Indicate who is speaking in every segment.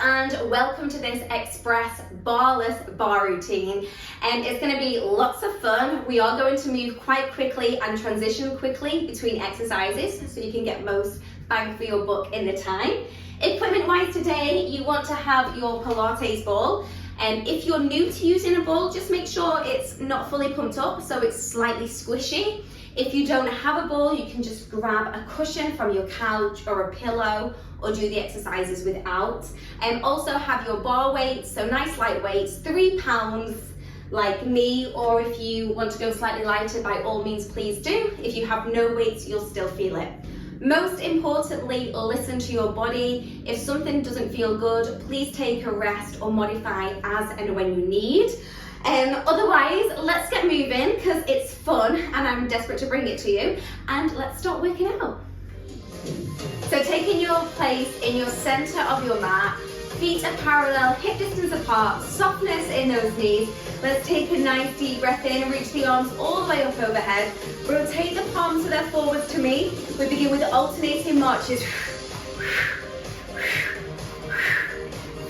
Speaker 1: and welcome to this express barless bar routine, and it's going to be lots of fun. We are going to move quite quickly and transition quickly between exercises so you can get most bang for your buck in the time. Equipment wise today, you want to have your Pilates ball, and if you're new to using a ball, just make sure it's not fully pumped up so it's slightly squishy. If you don't have a ball, you can just grab a cushion from your couch or a pillow or do the exercises without. And also have your bar weights, so nice light weights, 3 pounds like me, or if you want to go slightly lighter, by all means please do. If you have no weights, you'll still feel it. Most importantly, listen to your body. If something doesn't feel good, please take a rest or modify as and when you need. Otherwise, let's get moving because it's fun and I'm desperate to bring it to you. And let's start working out. So taking your place in your center of your mat, feet are parallel, hip distance apart, softness in those knees. Let's take a nice deep breath in, reach the arms all the way up overhead. Rotate the palms so they're forwards to me. We begin with alternating marches.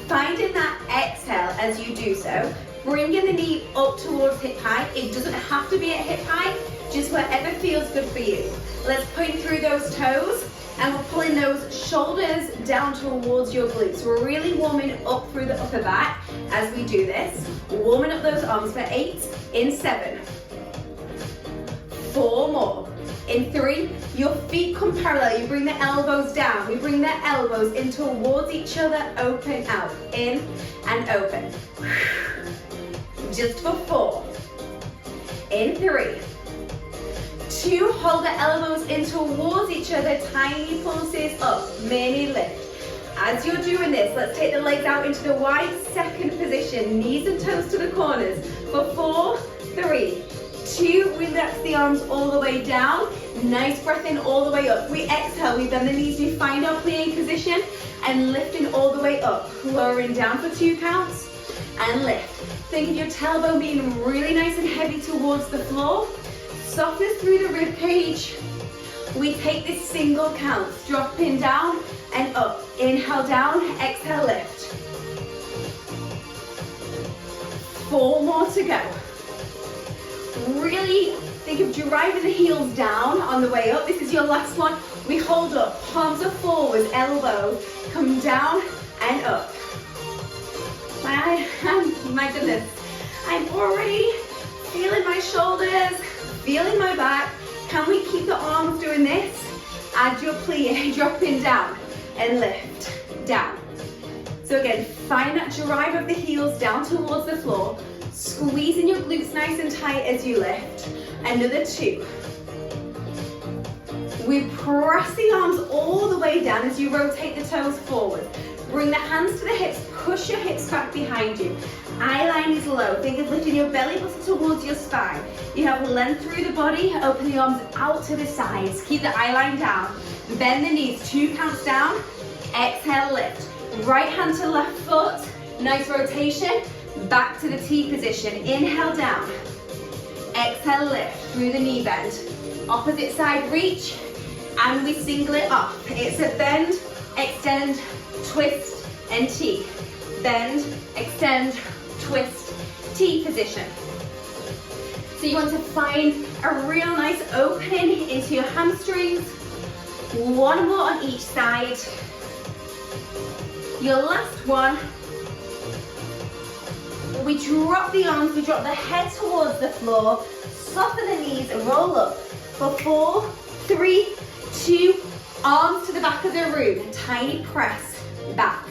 Speaker 1: Finding that exhale as you do so. Bringing the knee up towards hip height. It doesn't have to be at hip height, just wherever feels good for you. Let's point through those toes and we're pulling those shoulders down towards your glutes. We're really warming up through the upper back as we do this. Warming up those arms for 8, in 7, 4 more, in 3, your feet come parallel, you bring the elbows down, we bring the elbows in towards each other, open out, in and open. Just for 4, in 3, 2, hold the elbows in towards each other, tiny pulses up, mini lift. As you're doing this, let's take the legs out into the wide second position, knees and toes to the corners, for 4, 3, 2, relax the arms all the way down, nice breath in all the way up. We exhale, we bend the knees, we find our plie position, and lifting all the way up, lowering down for 2 counts, and lift. Think of your tailbone being really nice and heavy towards the floor. Softness through the rib cage. We take this single counts, dropping down and up. Inhale down, exhale lift. 4 more to go. Really think of driving the heels down on the way up. This is your last one. We hold up, palms are forwards, elbows come down and up. My goodness, I'm already feeling my shoulders, feeling my back. Can we keep the arms doing this? Add your plie, dropping down and lift, down. So again, find that drive of the heels down towards the floor, squeezing your glutes nice and tight as you lift. Another 2. We press the arms all the way down as you rotate the toes forward. Bring the hands to the hips, push your hips back behind you. Eye line is low. Think of lifting your belly button towards your spine. You have length through the body. Open the arms out to the sides. Keep the eye line down. Bend the knees, 2 counts down. Exhale, lift. Right hand to left foot. Nice rotation. Back to the T position. Inhale down. Exhale, lift through the knee bend. Opposite side reach. And we single it up. It's a bend, extend, twist, and T. Bend, extend, twist, T position. So you want to find a real nice opening into your hamstrings. 1 more on each side. Your last one. We drop the arms, we drop the head towards the floor, soften the knees, roll up for 4, 3, 2, arms to the back of the room, tiny press back.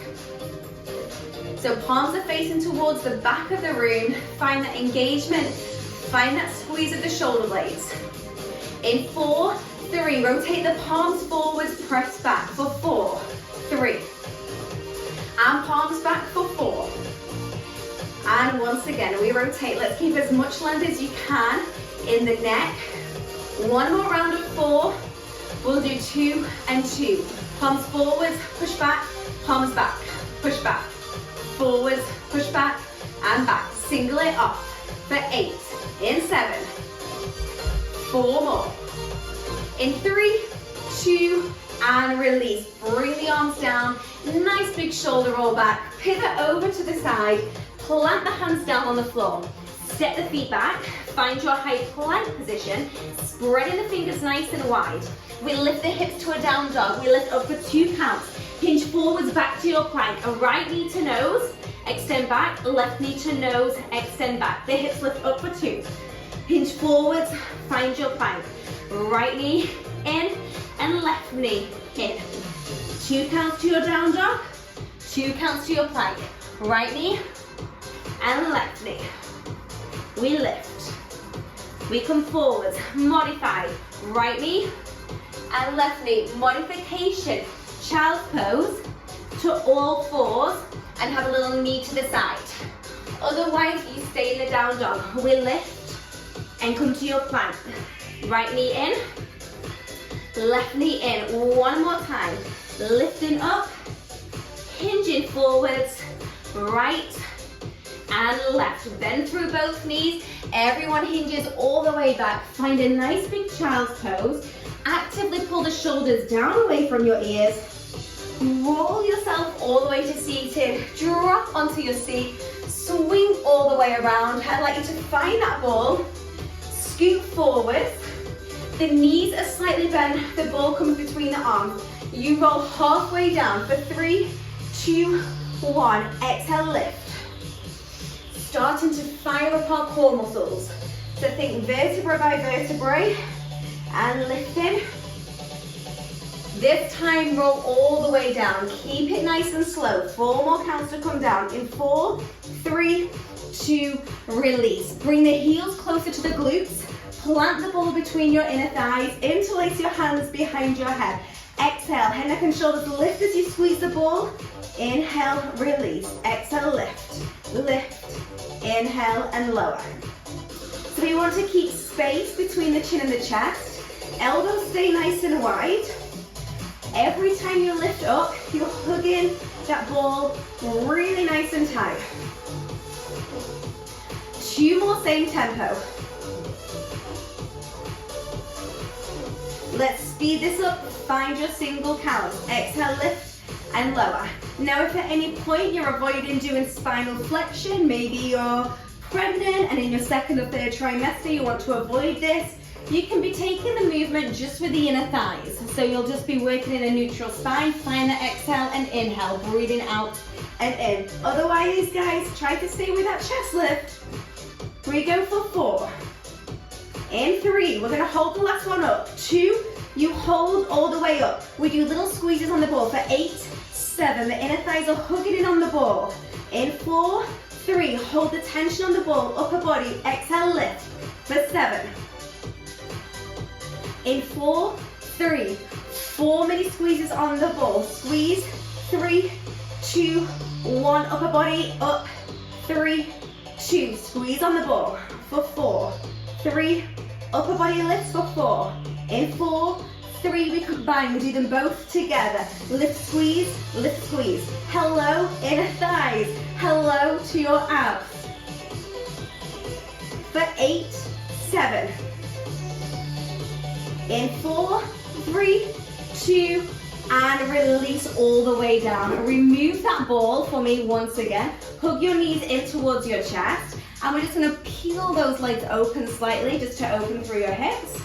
Speaker 1: So palms are facing towards the back of the room, find that engagement, find that squeeze of the shoulder blades. In 4, 3, rotate the palms forwards, press back for 4, 3, and palms back for 4. And once again, we rotate. Let's keep as much length as you can in the neck. 1 more round of 4. We'll do 2 and 2. Palms forwards, push back, palms back, push back. Forwards, push back, and back. Single it up for 8. In 7. 4 more. In 3, 2, and release. Bring the arms down, nice big shoulder roll back, pivot over to the side, plant the hands down on the floor. Step the feet back, find your high plank position, spreading the fingers nice and wide. We lift the hips to a down dog, we lift up for 2 counts. Hinge forwards back to your plank, a right knee to nose, extend back, left knee to nose, extend back. The hips lift up for 2. Hinge forwards, find your plank. Right knee in and left knee in. 2 counts to your down dog, 2 counts to your plank. Right knee and left knee. We lift. We come forwards, modified. Right knee and left knee. Modification, child's pose to all fours and have a little knee to the side. Otherwise, you stay in the down dog. We lift and come to your plank. Right knee in, left knee in. One more time. Lifting up, hinging forwards, right and left. Bend through both knees. Everyone hinges all the way back. Find a nice big child's pose. Actively pull the shoulders down away from your ears. Roll yourself all the way to seated. Drop onto your seat. Swing all the way around. I'd like you to find that ball. Scoot forward. The knees are slightly bent. The ball comes between the arms. You roll halfway down for 3, 2, 1. Exhale, lift. Starting to fire up our core muscles. So think vertebra by vertebrae and lifting. This time roll all the way down. Keep it nice and slow. 4 more counts to come down. In 4, 3, 2, release. Bring the heels closer to the glutes. Plant the ball between your inner thighs. Interlace your hands behind your head. Exhale, head, neck and shoulders lift as you squeeze the ball. Inhale, release. Exhale, lift. Lift. Inhale and lower. So we want to keep space between the chin and the chest. Elbows stay nice and wide. Every time you lift up, you're hugging that ball really nice and tight. 2 more, same tempo. Let's speed this up. Find your single count. Exhale, lift and lower. Now if at any point you're avoiding doing spinal flexion, maybe you're pregnant and in your 2nd or 3rd trimester you want to avoid this, you can be taking the movement just with the inner thighs. So you'll just be working in a neutral spine. Find the exhale and inhale, breathing out and in. Otherwise, guys, try to stay with that chest lift. We go for 4. In 3, we're gonna hold the last one up. 2, you hold all the way up. We do little squeezes on the ball for 8, 7, the inner thighs are hugging in on the ball. In 4, 3, hold the tension on the ball, upper body, exhale, lift for 7. In 4, 3, 4 mini squeezes on the ball. Squeeze, 3, 2, 1, upper body, up, 3, 2, squeeze on the ball for 4, 3, upper body lifts for 4. In 4, 3, we combine, we do them both together. Lift, squeeze, lift, squeeze. Hello, inner thighs. Hello to your abs. For 8, 7. In 4, 3, 2, and release all the way down. Remove that ball for me once again. Hug your knees in towards your chest. And we're just gonna peel those legs open slightly, just to open through your hips.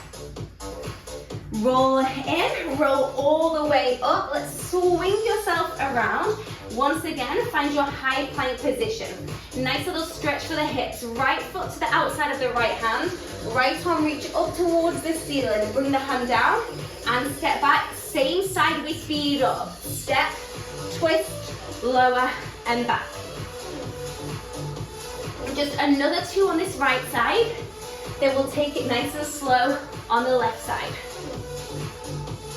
Speaker 1: Roll in, roll all the way up. Let's swing yourself around. Once again, find your high plank position. Nice little stretch for the hips. Right foot to the outside of the right hand. Right arm reach up towards the ceiling. Bring the hand down and step back. Same side, we speed up. Step, twist, lower and back. Just another 2 on this right side. Then we'll take it nice and slow on the left side.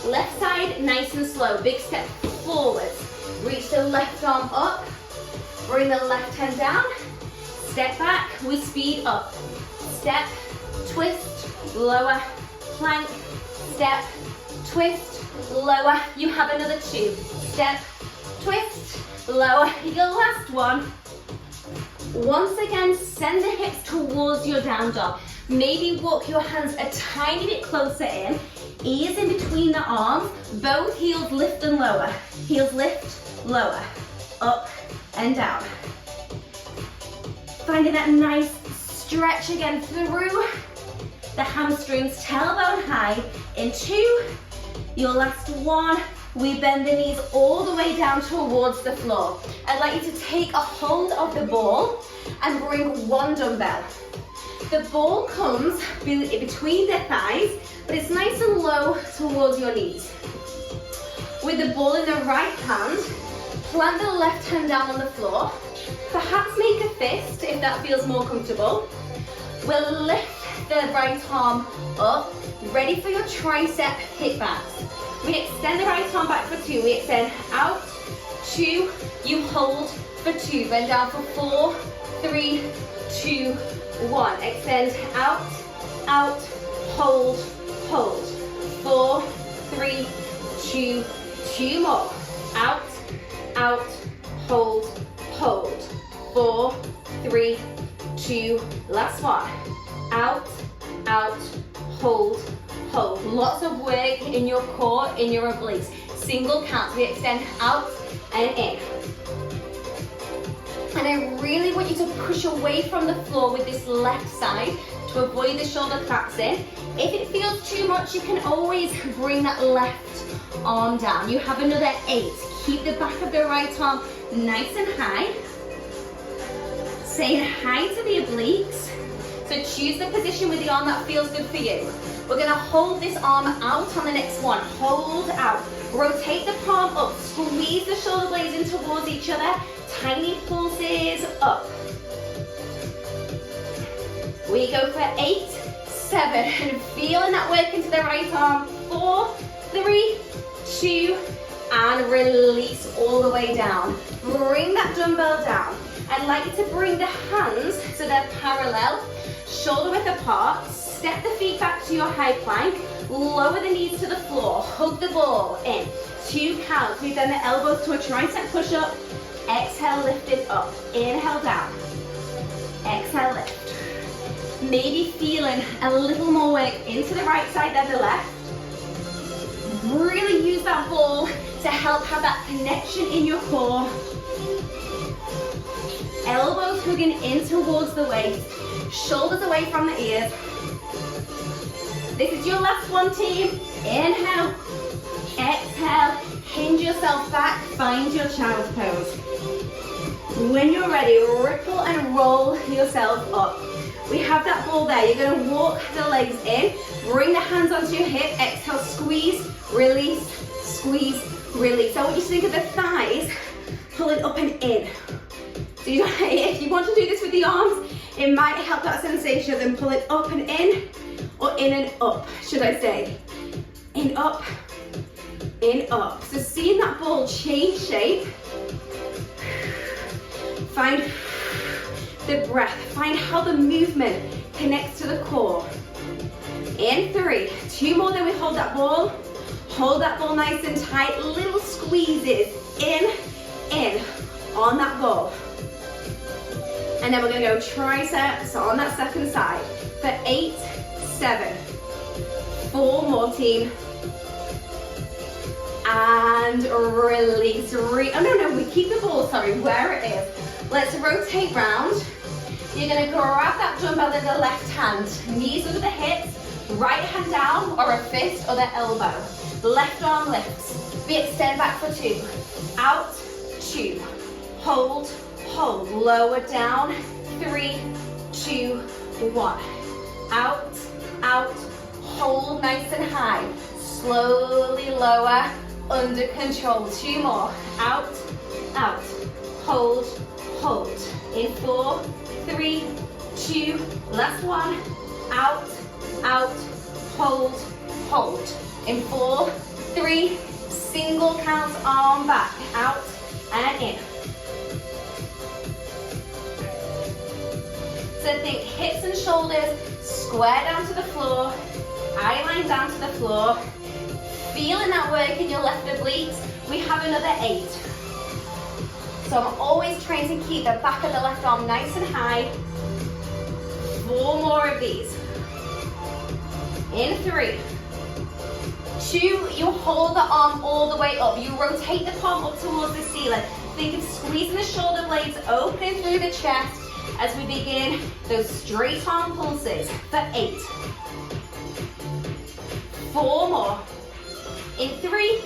Speaker 1: Left side, nice and slow. Big step forwards. Reach the left arm up. Bring the left hand down. Step back, we speed up. Step, twist, lower, plank, step, twist, lower. You have another 2. Step, twist, lower. Your last one. Once again, send the hips towards your down dog. Maybe walk your hands a tiny bit closer in. Ears in between the arms, both heels lift and lower. Heels lift, lower, up and down. Finding that nice stretch again through the hamstrings, tailbone high. In 2, your last 1. We bend the knees all the way down towards the floor. I'd like you to take a hold of the ball and bring 1 dumbbell. The ball comes between the thighs, but it's nice and low towards your knees. With the ball in the right hand, plant the left hand down on the floor. Perhaps make a fist if that feels more comfortable. We'll lift the right arm up, ready for your tricep kickbacks. We extend the right arm back for 2. We extend out, 2. You hold for 2. Bend down for 4, 3, 2, 1. Extend out, out, hold, hold. 4, 3, 2, 2 more. Out, out, hold, hold. 4, 3, 2, last 1. Out, out, hold, hold. Lots of work in your core, in your obliques. Single counts. We extend out and in. And I really want you to push away from the floor with this left side to avoid the shoulder collapsing. If it feels too much, you can always bring that left arm down. You have another 8. Keep the back of the right arm nice and high. Saying hi to the obliques. So choose the position with the arm that feels good for you. We're gonna hold this arm out on the next one. Hold out. Rotate the palm up. Squeeze the shoulder blades in towards each other. Tiny pulses up. We go for 8, 7, and feeling that work into the right arm. 4, 3, 2, and release all the way down. Bring that dumbbell down. I'd like you to bring the hands so they're parallel, shoulder width apart. Step the feet back to your high plank. Lower the knees to the floor. Hug the ball in. 2 counts. We bend the elbows to a tricep push-up. Exhale, lift it up. Inhale, down. Exhale, lift. Maybe feeling a little more work into the right side than the left. Really use that ball to help have that connection in your core. Elbows hugging in towards the waist. Shoulders away from the ears. This is your last one, team. Inhale. Exhale. Hinge yourself back. Find your child's pose. When you're ready, ripple and roll yourself up. We have that ball there. You're going to walk the legs in. Bring the hands onto your hip. Exhale, squeeze, release, squeeze, release. I want you to think of the thighs pulling up and in. So if you want to do this with the arms, it might help that sensation of them pulling up and in, or in and up, should I say. In, up, in, up. So seeing that ball change shape. Find the breath. Find how the movement connects to the core. In 3, 2 more, then we hold that ball. Hold that ball nice and tight. Little squeezes in, on that ball. And then we're gonna go triceps on that second side for 8, 7. 4 more, team. And release. We keep the ball, where it is. Let's rotate round. You're gonna grab that dumbbell in the left hand. Knees under the hips, right hand down, or a fist or the elbow. Left arm lifts. We extend back for 2. Out, 2. Hold, hold. Lower down. 3, 2, 1. Out, out. Hold nice and high. Slowly lower. Under control. 2 more. Out, out. Hold, hold. In 4, 3, 2. Last one. Out, out. Hold, hold. In 4, 3. Single counts. Arm back. Out and in. So think hips and shoulders square down to the floor, eye line down to the floor. Feeling that work in your left obliques. We have another 8. So I'm always trying to keep the back of the left arm nice and high. 4 more of these. In 3, 2, you hold the arm all the way up. You rotate the palm up towards the ceiling. Think of squeezing the shoulder blades, opening through the chest as we begin those straight arm pulses for 8. 4 more. In 3,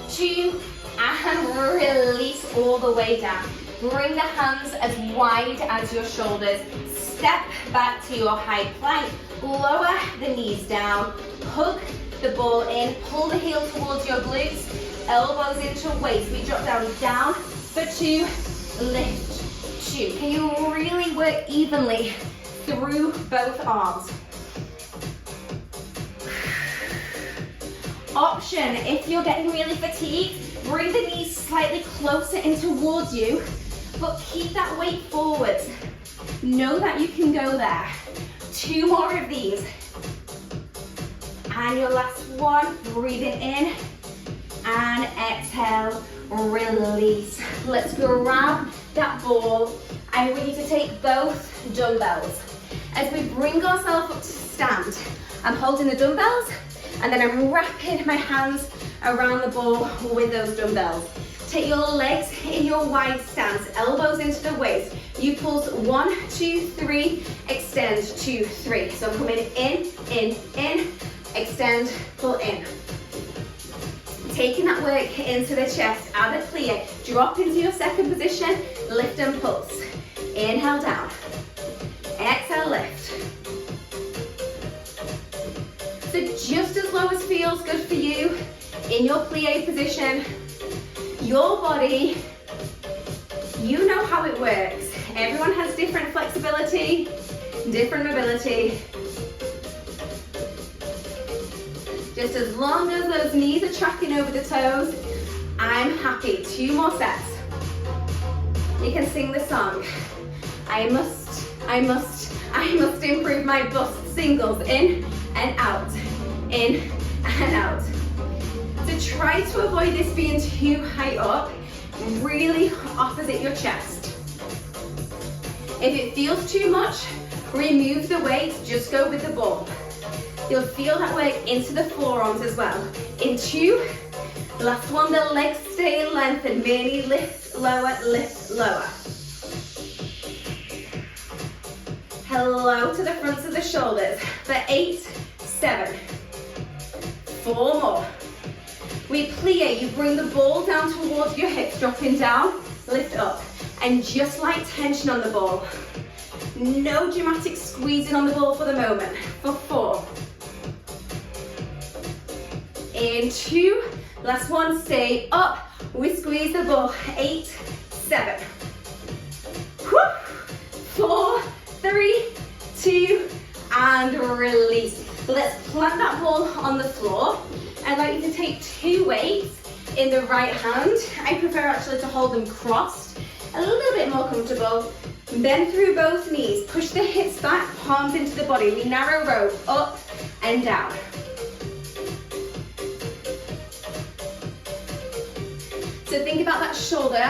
Speaker 1: 2, and release all the way down. Bring the hands as wide as your shoulders. Step back to your high plank. Lower the knees down. Hug the ball in. Pull the heel towards your glutes. Elbows into waist. We drop down for 2. Lift 2. Can you really work evenly through both arms? Option, if you're getting really fatigued, bring the knees slightly closer in towards you, but keep that weight forward. Know that you can go there. 2 more of these. And your last one, breathing in and exhale, release. Let's grab that ball. I want you to take both dumbbells. As we bring ourselves up to stand, I'm holding the dumbbells and then I'm wrapping my hands around the ball with those dumbbells. Take your legs in your wide stance, elbows into the waist. You pulse 1, 2, 3, extend 2, 3. So coming in, extend, pull in. Taking that work into the chest, out of plie, drop into your second position, lift and pulse. Inhale down, exhale lift. So just as low as feels good for you, in your plie position, your body, you know how it works. Everyone has different flexibility, different mobility. Just as long as those knees are tracking over the toes, I'm happy. 2 more sets. You can sing the song. I must improve my bust singles in and out, in and out. So try to avoid this being too high up, really opposite your chest. If it feels too much, remove the weight, just go with the ball. You'll feel that work into the forearms as well. In 2, last one, the legs stay lengthened, merely lift lower, lift lower. Hello to the fronts of the shoulders for 8, 7, 4 more. We plie, you bring the ball down towards your hips, dropping down, lift up, and just light tension on the ball. No dramatic squeezing on the ball for the moment. For 4. In 2, last one, stay up. We squeeze the ball. 8, 7. Whew. 4, 3, 2, and release. Let's plant that ball on the floor. I'd like you to take 2 weights in the right hand. I prefer actually to hold them crossed, a little bit more comfortable. Bend through both knees, push the hips back, palms into the body. We narrow row, up and down. So think about that shoulder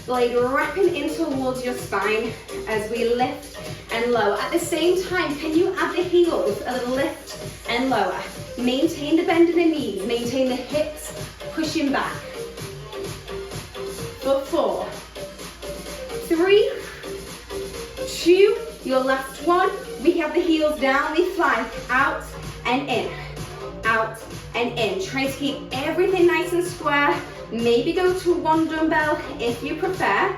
Speaker 1: blade wrapping in towards your spine as we lift and lower. At the same time, can you add the heels, a little lift and lower. Maintain the bend in the knees, maintain the hips, pushing back. For 4, 3, 2, your last one. We have the heels down, we fly out and in, out and in. Try to keep everything nice and square. Maybe go to 1 dumbbell if you prefer.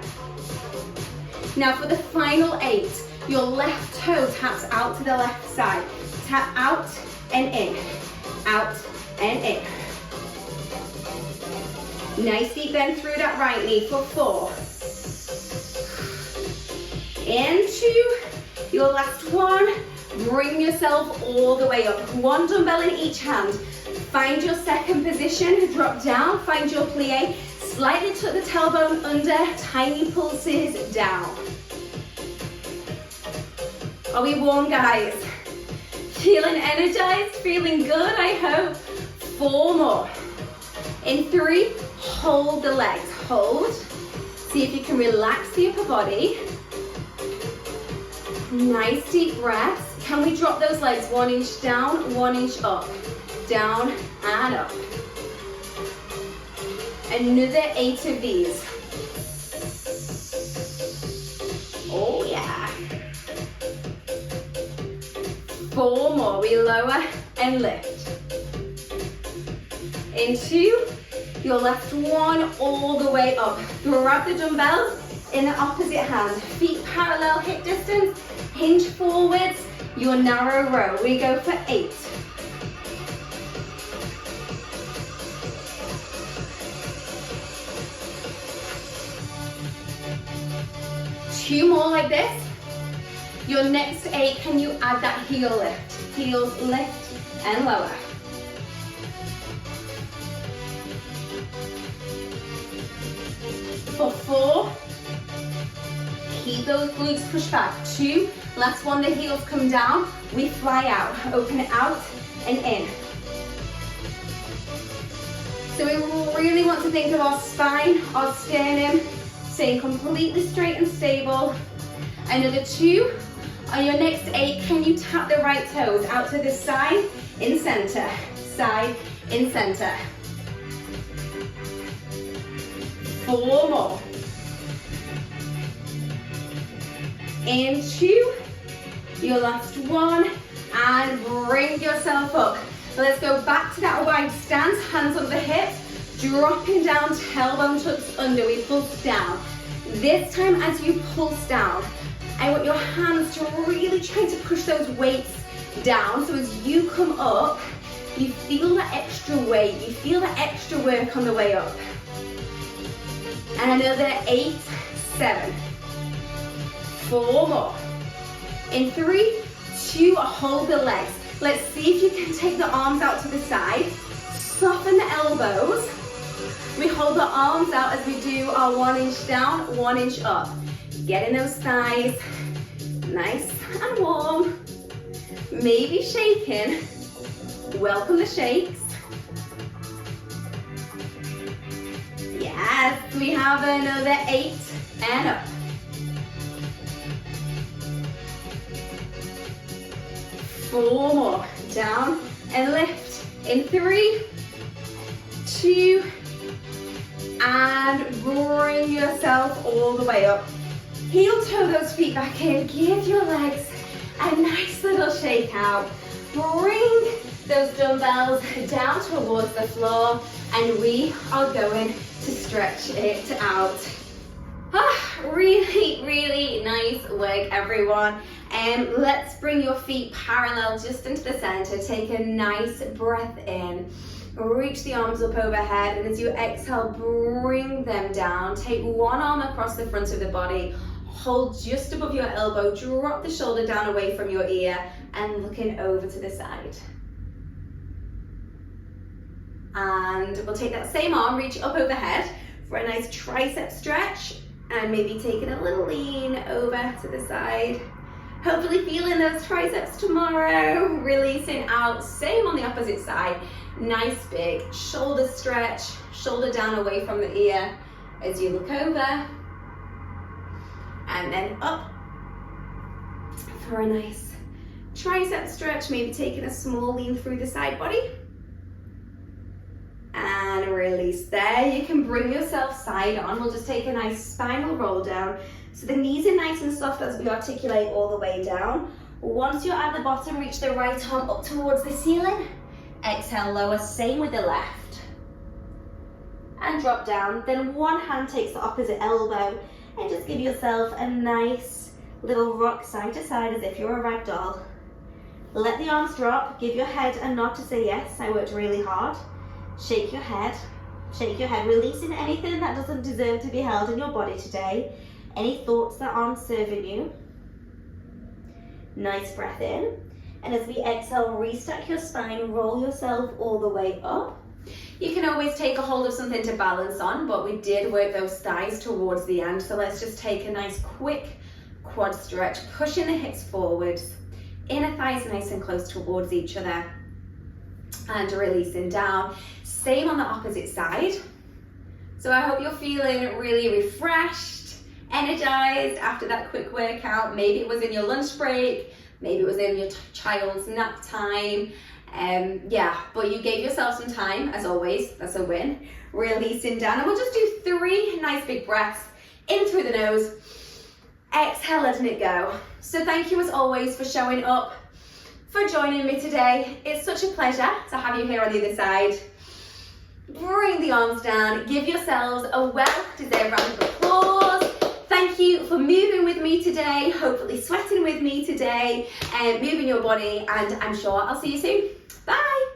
Speaker 1: Now for the final 8, your left toe taps out to the left side. Tap out and in, out and in. Nice deep bend through that right knee for 4. Into your last one. Bring yourself all the way up. 1 dumbbell in each hand. Find your second position, drop down, find your plie. Slightly tuck the tailbone under, tiny pulses down. Are we warm, guys? Feeling energized, feeling good, I hope. 4 more. In 3, hold the legs, hold. See if you can relax the upper body. Nice deep breaths. Can we drop those legs 1 inch down, 1 inch up? Down and up. Another 8 of these. Oh yeah. 4 more, we lower and lift. Into your left one all the way up. Grab the dumbbells in the opposite hand. Feet parallel, hip distance, hinge forwards, your narrow row. We go for 8. 2 more like this. Your next 8, can you add that heel lift? Heels lift and lower. For 4, keep those glutes pushed back. 2, last one, the heels come down. We fly out, open it out and in. So we really want to think of our spine, our sternum, staying completely straight and stable. Another 2. On your next 8, can you tap the right toes out to the side, in center, side, in center. 4 more. Into your last one, and bring yourself up. Let's go back to that wide stance, hands on the hips, dropping down, tailbone tucks under, we pulse down. This time as you pulse down, I want your hands to really try to push those weights down. So as you come up, you feel that extra weight, you feel that extra work on the way up. And another 8, 7. 4 more. In 3, 2, hold the legs. Let's see if you can take the arms out to the side. Soften the elbows. We hold the arms out as we do our 1 inch down, 1 inch up. Getting those thighs nice and warm. Maybe shaking. Welcome the shakes. Yes, we have another 8 and up. 4 more. Down and lift. In 3, 2, and bring yourself all the way up. Heel toe those feet back in. Give your legs a nice little shake out. Bring those dumbbells down towards the floor, and we are going to stretch it out. Really, really nice work, everyone. And let's bring your feet parallel just into the center. Take a nice breath in. Reach the arms up overhead, and as you exhale, bring them down. Take one arm across the front of the body. Hold just above your elbow. Drop the shoulder down away from your ear and looking over to the side. And we'll take that same arm, reach up overhead for a nice tricep stretch, and maybe taking a little lean over to the side. Hopefully feeling those triceps tomorrow. Releasing out, same on the opposite side. Nice big shoulder stretch, shoulder down away from the ear as you look over. And then up for a nice tricep stretch, maybe taking a small lean through the side body. And release there. You can bring yourself side on. We'll just take a nice spinal roll down. So the knees are nice and soft as we articulate all the way down. Once you're at the bottom, reach the right arm up towards the ceiling. Exhale, lower, same with the left. And drop down. Then one hand takes the opposite elbow and just give yourself a nice little rock side to side as if you're a rag doll. Let the arms drop. Give your head a nod to say yes, I worked really hard. Shake your head, releasing anything that doesn't deserve to be held in your body today. Any thoughts that aren't serving you. Nice breath in. And as we exhale, restack your spine, roll yourself all the way up. You can always take a hold of something to balance on, but we did work those thighs towards the end. So let's just take a nice quick quad stretch, pushing the hips forwards, inner thighs nice and close towards each other, and releasing down. Same on the opposite side. So I hope you're feeling really refreshed, energized after that quick workout. Maybe it was in your lunch break, maybe it was in your child's nap time, Yeah, but you gave yourself some time, as always. That's a win. Releasing down, and we'll just do 3 nice big breaths in through the nose, exhale, letting it go. So thank you as always for showing up, for joining me today. It's such a pleasure to have you here on the other side. Bring the arms down, give yourselves a well-deserved round of applause. Thank you for moving with me today, hopefully sweating with me today, and moving your body, and I'm sure I'll see you soon. Bye.